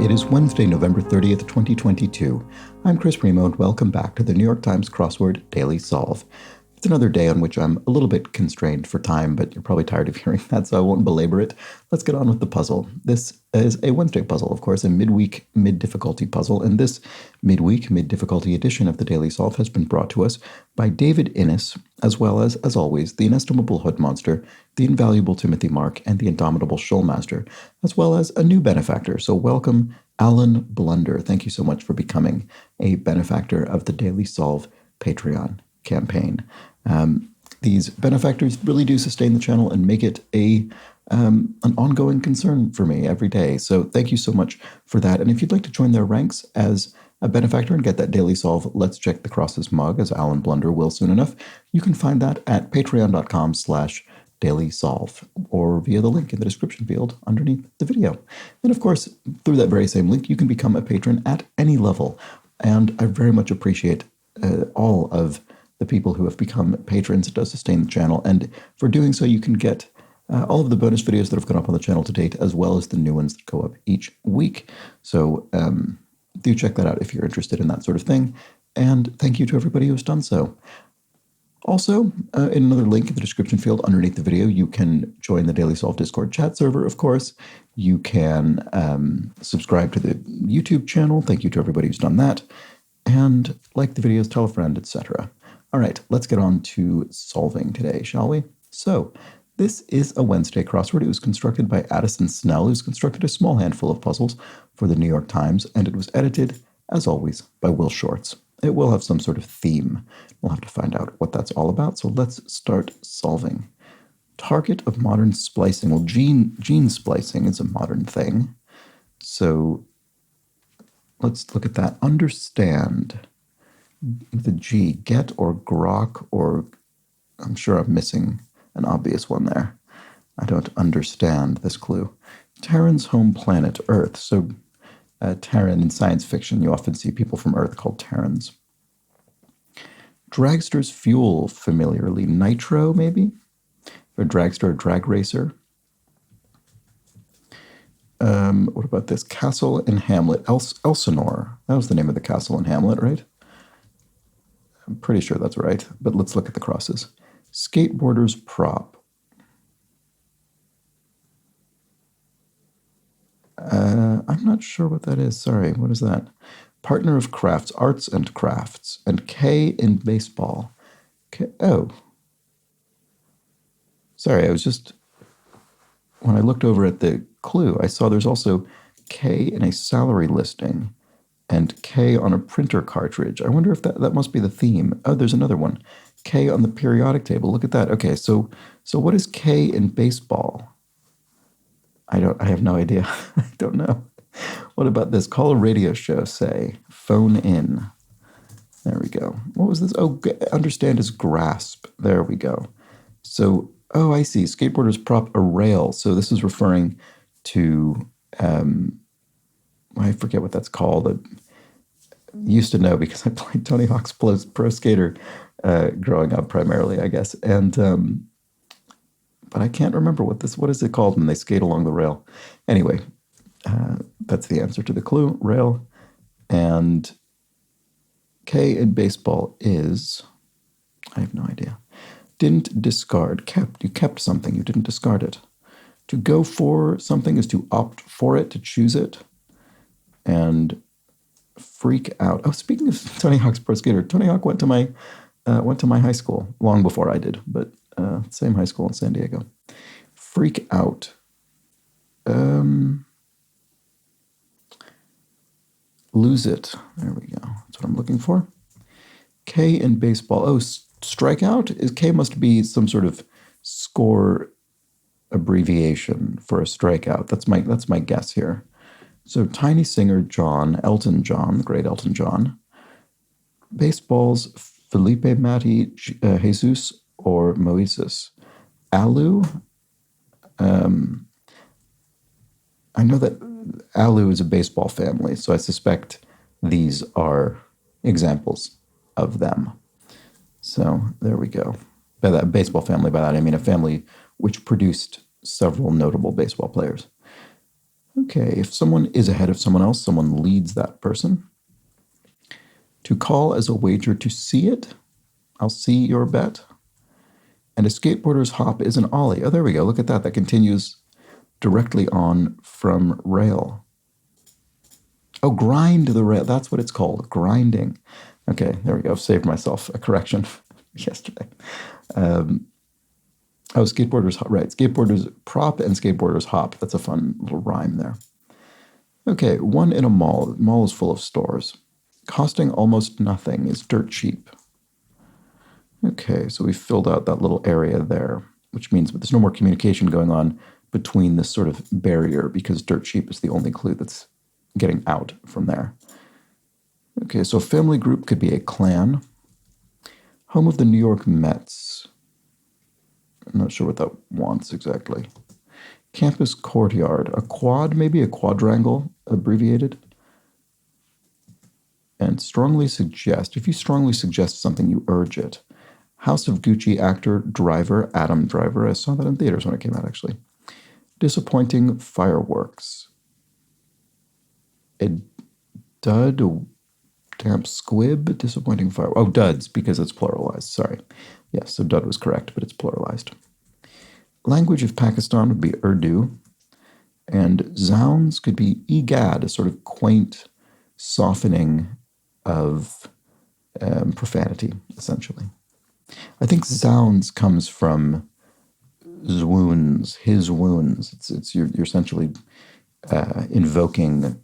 It is Wednesday, November 30th, 2022. I'm Chris Primo, and welcome back to the New York Times Crossword Daily Solve. It's another day on which I'm a little bit constrained for time, but you're probably tired of hearing that, so I won't belabor it. Let's get on with the puzzle. This is a Wednesday puzzle, of course, a midweek, mid-difficulty puzzle, and this midweek, mid-difficulty edition of the Daily Solve has been brought to us by David Innes, as well as always, the inestimable Hood Monster, the invaluable Timothy Mark, and the indomitable Shoalmaster, as well as a new benefactor. So welcome, Alan Blunder. Thank you so much for becoming a benefactor of the Daily Solve Patreon campaign. These benefactors really do sustain the channel and make it an ongoing concern for me every day. So thank you so much for that. And if you'd like to join their ranks as a benefactor and get that Daily Solve Let's Check the Crosses mug, as Alan Blunder will soon enough, you can find that at patreon.com/dailysolve or via the link in the description field underneath the video. And of course, through that very same link, you can become a patron at any level. And I very much appreciate all of the people who have become patrons. It does sustain the channel, and for doing so you can get all of the bonus videos that have gone up on the channel to date, as well as the new ones that go up each week. So do check that out if you're interested in that sort of thing, and thank you to everybody who's done so. Also, in another link in the description field underneath the video, you can join the Daily Solve Discord chat server, of course. You can subscribe to the YouTube channel. Thank you to everybody who's done that. And like the videos, tell a friend, etc. All right, let's get on to solving today, shall we? So, this is a Wednesday crossword. It was constructed by Addison Snell, who's constructed a small handful of puzzles for the New York Times, and it was edited, as always, by Will Shortz. It will have some sort of theme. We'll have to find out what that's all about, so let's start solving. Target of modern splicing. Well, gene splicing is a modern thing, so let's look at that. Understand. The G, get or grok, or I'm sure I'm missing an obvious one there. I don't understand this clue. Terran's home planet, Earth. So Terran in science fiction, you often see people from Earth called Terrans. Dragster's fuel, familiarly. Nitro, maybe? Or dragster, drag racer. What about this? Castle in Hamlet. Elsinore. That was the name of the castle in Hamlet, right? I'm pretty sure that's right, but let's look at the crosses. Skateboarder's prop. I'm not sure what that is. Sorry, what is that? Partner of crafts, arts and crafts, and K in baseball. Oh. Sorry, I was just, when I looked over at the clue, I saw there's also K in a salary listing and K on a printer cartridge. I wonder if that must be the theme. Oh, there's another one. K on the periodic table. Look at that. Okay, so what is K in baseball? I have no idea. I don't know. What about this? Call a radio show, say. Phone in. There we go. What was this? Oh, understand is grasp. There we go. So, oh, I see. Skateboarder's prop, a rail. So this is referring to, I forget what that's called. I used to know because I played Tony Hawk's Pro Skater growing up primarily, I guess. And but I can't remember what is it called when they skate along the rail. Anyway, that's the answer to the clue, rail. And K in baseball is, I have no idea. Didn't discard, kept. You kept something, you didn't discard it. To go for something is to opt for it, to choose it. And freak out. Oh, speaking of Tony Hawk's Pro Skater, Tony Hawk went to my high school long before I did, but same high school in San Diego. Freak out. Lose it. There we go. That's what I'm looking for. K in baseball. Oh, strikeout? K must be some sort of score abbreviation for a strikeout. That's my guess here. So tiny singer John, Elton John, the great Elton John. Baseball's Felipe Mati, Jesus, or Moises. Alu. I know that Alu is a baseball family, so I suspect these are examples of them. So there we go. By that baseball family, by that I mean a family which produced several notable baseball players. Okay, if someone is ahead of someone else, someone leads that person. To call as a wager to see it, I'll see your bet. And a skateboarder's hop is an ollie. Oh, there we go. Look at that. That continues directly on from rail. Oh, grind the rail. That's what it's called. Grinding. Okay, there we go. I've saved myself a correction yesterday. Skateboarders hop. Right. Skateboarders prop and skateboarders hop. That's a fun little rhyme there. Okay, one in a mall. Mall is full of stores. Costing almost nothing is dirt cheap. Okay, so we filled out that little area there, which means there's no more communication going on between this sort of barrier because dirt cheap is the only clue that's getting out from there. Okay, so family group could be a clan. Home of the New York Mets. I'm not sure what that wants exactly. Campus courtyard. A quad, maybe a quadrangle, abbreviated. And strongly suggest. If you strongly suggest something, you urge it. House of Gucci actor, Driver, Adam Driver. I saw that in theaters when it came out, actually. Disappointing fireworks. A dud, a damp squib, disappointing fireworks. Oh, duds, because it's pluralized. Sorry. Yes, so dud was correct, but it's pluralized. Language of Pakistan would be Urdu. And zounds could be egad, a sort of quaint softening of profanity, essentially. I think zounds comes from wounds, his wounds. You're essentially invoking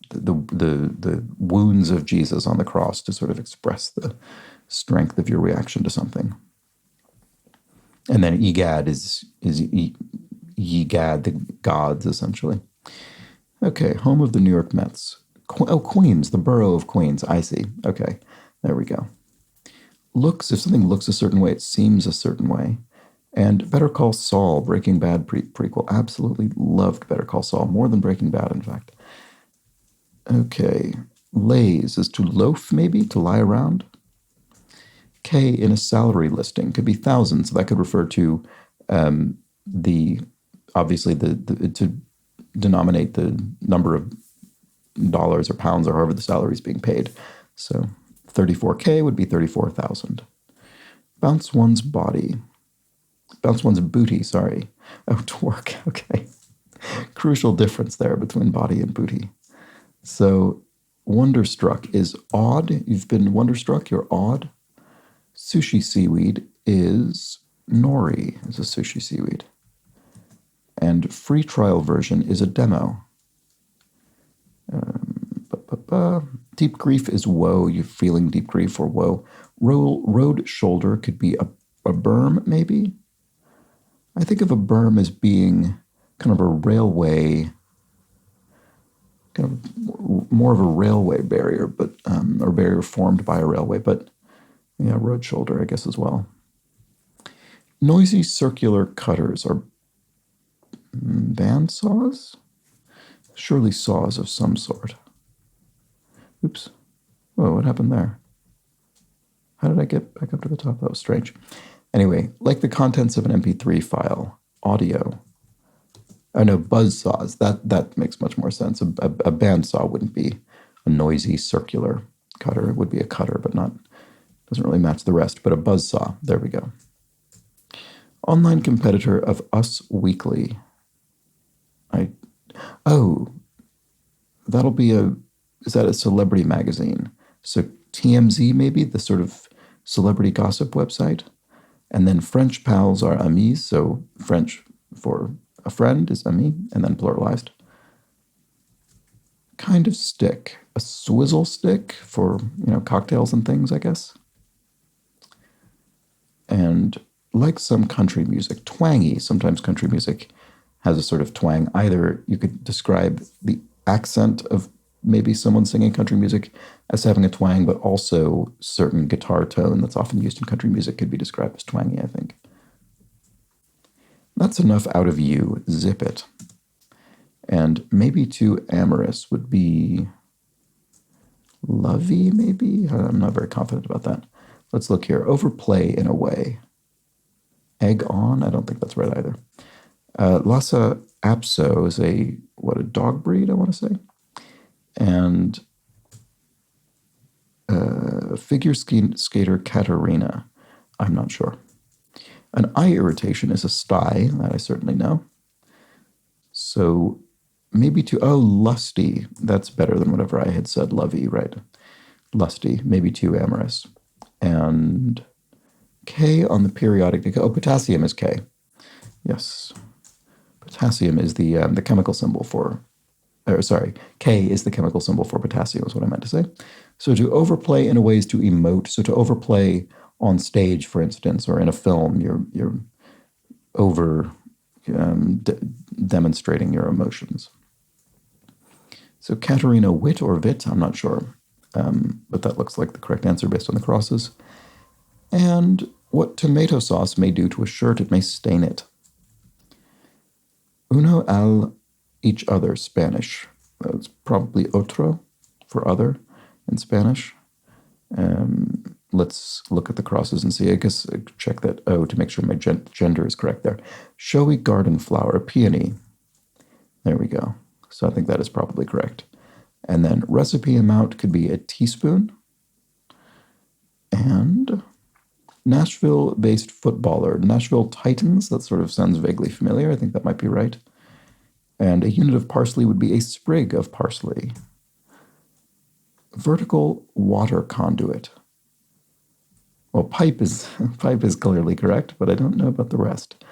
the wounds of Jesus on the cross to sort of express the strength of your reaction to something. And then egad is Yegad, the gods, essentially. Okay, home of the New York Mets. Queens, the borough of Queens. I see. Okay, there we go. Looks, if something looks a certain way, it seems a certain way. And Better Call Saul, Breaking Bad prequel. Absolutely loved Better Call Saul, more than Breaking Bad, in fact. Okay, laze is to loaf, maybe, to lie around. K in a salary listing could be thousands. So that could refer to obviously to denominate the number of dollars or pounds or however the salary is being paid. So 34K would be 34,000. Bounce one's body. Bounce one's booty, sorry. Oh, twerk, okay. Crucial difference there between body and booty. So wonderstruck is odd. You've been wonderstruck, you're odd. Sushi seaweed is nori, is a sushi seaweed. And free trial version is a demo. Deep grief is woe. You're feeling deep grief or woe. Road shoulder could be a berm, maybe. I think of a berm as being kind of a railway, kind of more of a railway barrier, but or barrier formed by a railway. But yeah, road shoulder, I guess, as well. Noisy circular cutters are band saws? Surely saws of some sort. Oops. Whoa, what happened there? How did I get back up to the top? That was strange. Anyway, like the contents of an MP3 file, audio. Oh no, buzz saws. That makes much more sense. A bandsaw wouldn't be a noisy circular cutter. It would be a cutter, but doesn't really match the rest. But a buzz saw. There we go. Online competitor of Us Weekly. That'll be is that a celebrity magazine? So TMZ maybe, the sort of celebrity gossip website. And then French pals are amis, so French for a friend is ami, and then pluralized. Kind of stick. A swizzle stick for, cocktails and things, I guess. And like some country music, twangy. Sometimes country music has a sort of twang. Either you could describe the accent of maybe someone singing country music as having a twang, but also certain guitar tone that's often used in country music could be described as twangy, I think. That's enough out of you. Zip it. And maybe too amorous would be lovey, maybe? I'm not very confident about that. Let's look here. Overplay in a way. Egg on? I don't think that's right either. Lhasa apso is a a dog breed, I want to say. And figure skater Katerina, I'm not sure. An eye irritation is a sty, that I certainly know. So maybe lusty. That's better than whatever I had said, lovey, right? Lusty, maybe too amorous. And K on the periodic table. Oh, potassium is K. Yes. Potassium is the chemical symbol for, K is the chemical symbol for potassium is what I meant to say. So to overplay in a way is to emote. So to overplay on stage, for instance, or in a film, you're over demonstrating your emotions. So Katerina Wit or Vit, I'm not sure, but that looks like the correct answer based on the crosses. And what tomato sauce may do to a shirt, it may stain it. Uno al each other, Spanish. It's probably otro for other in Spanish. Let's look at the crosses and see. I guess check that O to make sure my gender is correct there. Showy garden flower, peony. There we go. So I think that is probably correct. And then recipe amount could be a teaspoon. And Nashville-based footballer, Nashville Titans. That sort of sounds vaguely familiar. I think that might be right. And a unit of parsley would be a sprig of parsley. Vertical water conduit. Well, pipe is clearly correct, but I don't know about the rest.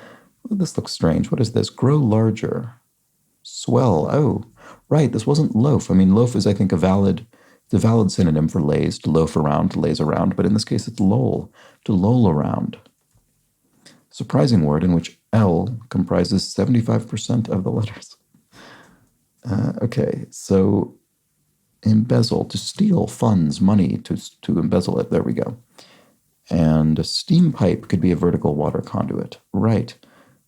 Well, this looks strange. What is this? Grow larger. Swell. Oh, right. This wasn't loaf. I mean, loaf is, I think, a valid synonym for laze, to loaf around, to laze around. But in this case, it's loll, to loll around. Surprising word in which L comprises 75% of the letters. Okay, so embezzle, to steal funds, money, to embezzle it. There we go. And a steam pipe could be a vertical water conduit. Right,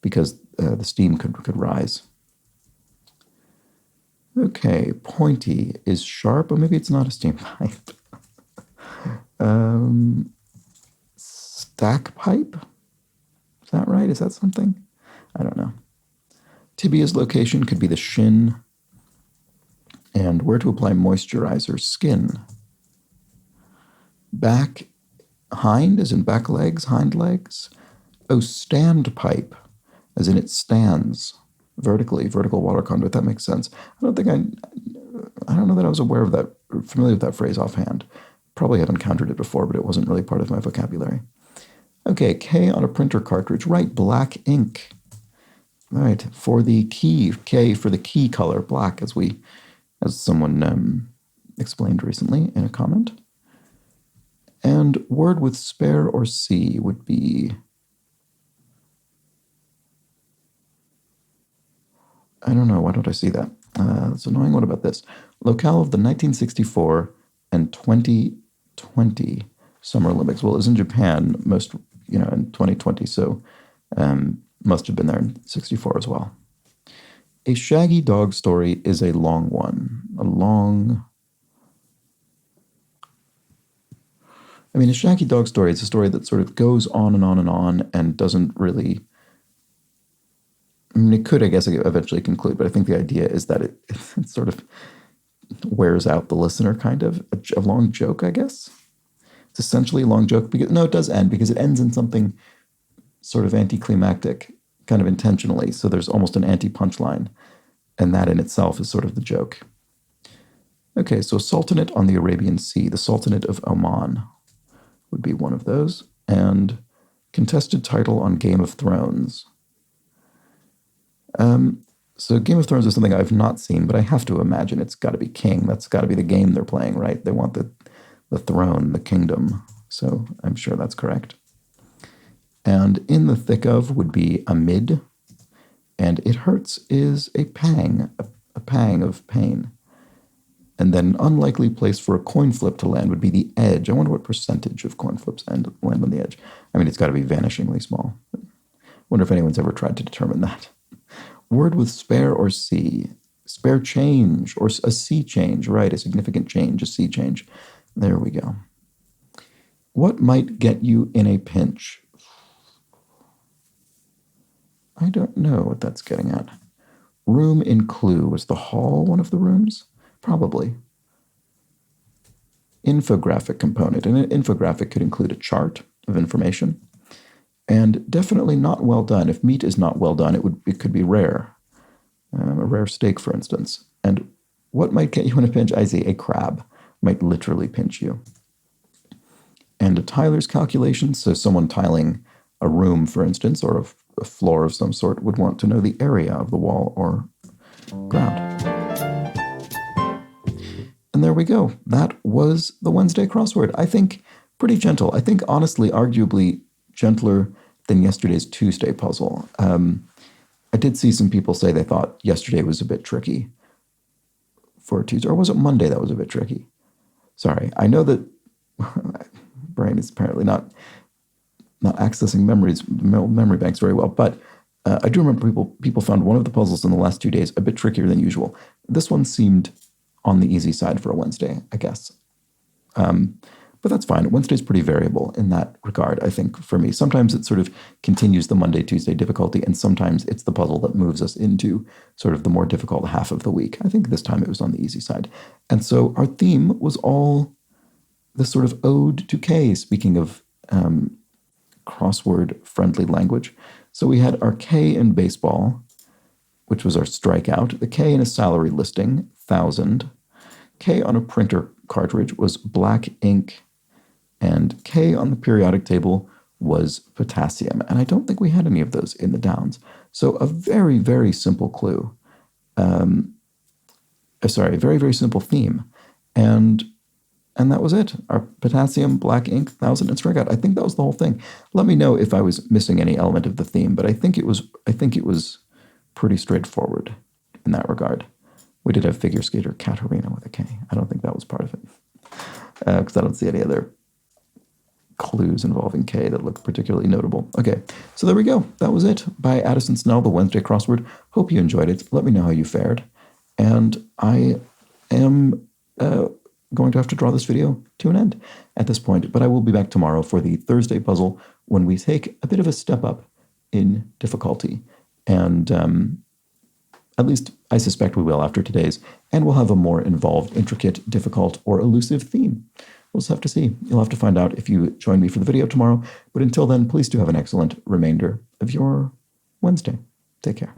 because the steam could rise. Okay, pointy is sharp, or maybe it's not a steam pipe. Stack pipe? Is that right? Is that something? I don't know. Tibia's location could be the shin. And where to apply moisturizer, skin. Back, hind, as in back legs, hind legs. Oh, stand pipe, as in it stands vertically, vertical water conduit. That makes sense. I don't know that I was aware of that, familiar with that phrase offhand. Probably have encountered it before, but it wasn't really part of my vocabulary. Okay, K on a printer cartridge. Right, black ink. All right, for the key, K for the key color, black, as someone explained recently in a comment. And word with spare or C would be, I don't know, why don't I see that? It's annoying. What about this? Locale of the 1964 and 2020 Summer Olympics. Well, it was in Japan in 2020, so must have been there in 64 as well. A shaggy dog story is a long one. A shaggy dog story is a story that sort of goes on and on and on and doesn't really, it could, I guess, eventually conclude, but I think the idea is that it sort of wears out the listener, kind of. A long joke, I guess. It's essentially a long joke. It does end, because it ends in something sort of anticlimactic, kind of intentionally. So there's almost an anti-punchline. And that in itself is sort of the joke. Okay, so Sultanate on the Arabian Sea, the Sultanate of Oman would be one of those. And contested title on Game of Thrones. So Game of Thrones is something I've not seen, but I have to imagine it's got to be king. That's got to be the game they're playing, right? They want the throne, the kingdom. So I'm sure that's correct. And in the thick of would be amid. And it hurts is a pang, a pang of pain. And then an unlikely place for a coin flip to land would be the edge. I wonder what percentage of coin flips land on the edge. It's got to be vanishingly small. I wonder if anyone's ever tried to determine that. Word with spare or C. Spare change, or a sea change, right? A significant change, a sea change. There we go. What might get you in a pinch? I don't know what that's getting at. room in Clue. Was the hall one of the rooms? Probably. Infographic component. And an infographic could include a chart of information. And definitely not well done. If meat is not well done, it could be rare. A rare steak, for instance. And what might get you in a pinch? I see a crab might literally pinch you. And a tiler's calculation, so someone tiling a room, for instance, or a floor of some sort, would want to know the area of the wall or ground. And there we go. That was the Wednesday crossword. I think pretty gentle. I think, honestly, arguably gentler than yesterday's Tuesday puzzle. I did see some people say they thought yesterday was a bit tricky for Tuesday. Or was it Monday that was a bit tricky? Sorry. I know that brain is apparently not accessing memory banks very well, but I do remember people found one of the puzzles in the last 2 days a bit trickier than usual. This one seemed on the easy side for a Wednesday, I guess. But that's fine. Wednesday's pretty variable in that regard, I think, for me. Sometimes it sort of continues the Monday, Tuesday difficulty, and sometimes it's the puzzle that moves us into sort of the more difficult half of the week. I think this time it was on the easy side. And so our theme was all this sort of ode to K, speaking of crossword-friendly language. So we had our K in baseball, which was our strikeout. The K in a salary listing, 1,000. K on a printer cartridge was black ink. And K on the periodic table was potassium. And I don't think we had any of those in the downs. So a very, very simple clue. A very, very simple theme. And that was it. Our potassium, black ink, 1,000, and strikeout. I think that was the whole thing. Let me know if I was missing any element of the theme, but I think it was pretty straightforward in that regard. We did have figure skater Katerina with a K. I don't think that was part of it. Because I don't see any other clues involving K that look particularly notable. Okay, so there we go. That was it by Addison Snell, the Wednesday crossword. Hope you enjoyed it. Let me know how you fared. And I am going to have to draw this video to an end at this point, but I will be back tomorrow for the Thursday puzzle when we take a bit of a step up in difficulty. And at least I suspect we will after today's, and we'll have a more involved, intricate, difficult, or elusive theme. We'll just have to see. You'll have to find out if you join me for the video tomorrow. But until then, please do have an excellent remainder of your Wednesday. Take care.